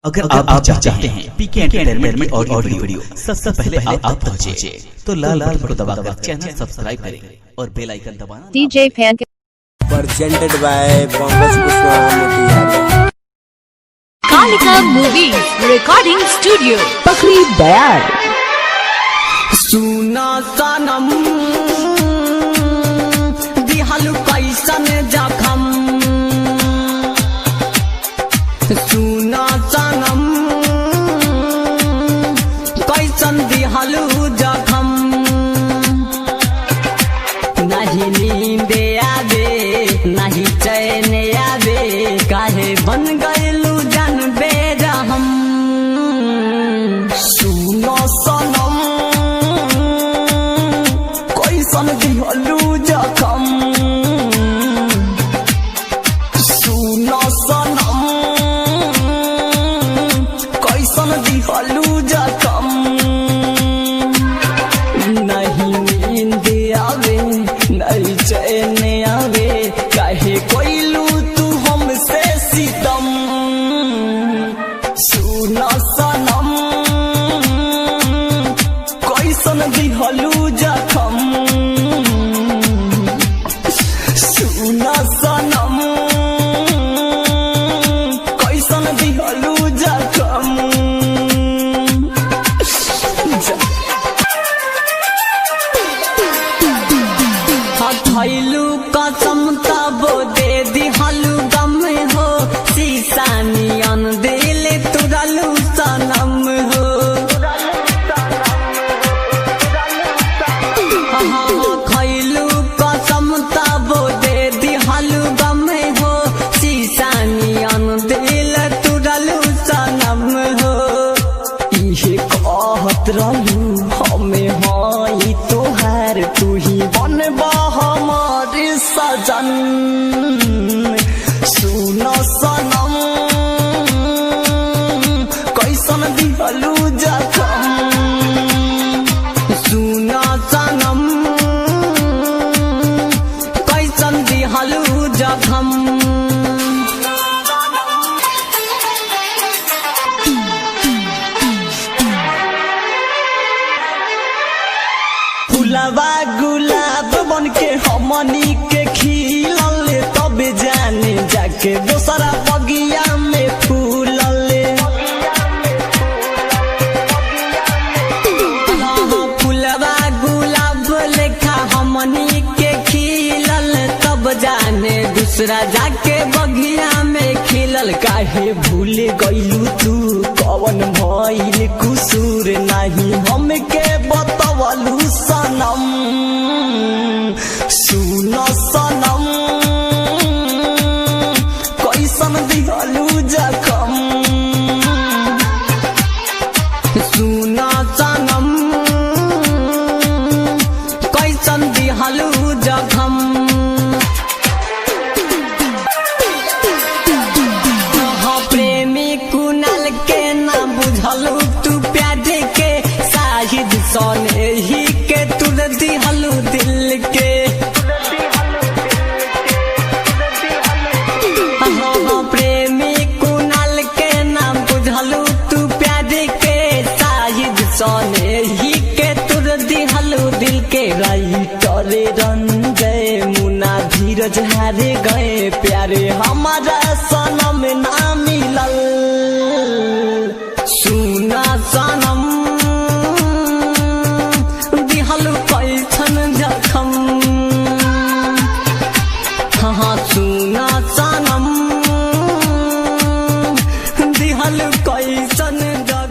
अगर आप चाहते हैं पीके एंटरटेनमेंट में ऑडियो वीडियो सबसे पहले आप पहुंचे तो लाल बटन को दबाकर चैनल सब्सक्राइब करें और बेल आइकन दबाना। DJ Fan presented by Pankaj Pushpa Kalika Movies Recording Studio Pakri Dayal सुना सनम दिहलु कैसन जखम सुना सनम कैसन दिहलु जखम नहीं नींद आवे नहीं चैन आवे काहे बन गइलु जन बेरहम सुना सनम कैसन दिहलु जखम सुना सनम कैसन दिहलु जखम नहीं नींद आवे नहीं चैन आवे काहे कोइलू तू हमसे सितम सुना सनम कैसन दिहलु जखम सुना सनम कैसन दिहलु जखम खैलू कसम तब दे दिहलु गम हो सीसानियन दिल तुरलू सनम हो खैलू कसम तब दे दिहलु गम हो सीसानियन दिल तुरलू सनम हो इहे कहत रहलू हमें हई तोहार तू ही बनबा हमार सजन सुनो सनम कैसन दिहलु जखम सुनो सनम कैसन दिहलु जखम फुलवा गुलाब बन के हमनी के खिलल तब जाने जाके दोसरा बगिया में फूलल फुलवा गुलाब लेखा हमनी के खिलल तब जाने दूसरा जाके बगिया में खिलल काहे भूल गइलू तू कवन भइल कुसूर नहीं हमके बतवलू सनम सुनो सनम कैसन दिहलु जखम सुनो सनम कैसन दिहलु जखम प्रेमी कुनाल के ना बुझलू तू प्यार के शाहिद सोने ही के तुर दिहलु दिल के प्रेमी कुनाल के ना बुझलू तू प्यार के शाहिद सोने ही के तुर दिहलु दिल के राइटर रंजय मुना धीरज हारे गए प्यारे हमारा सनम ना मिलल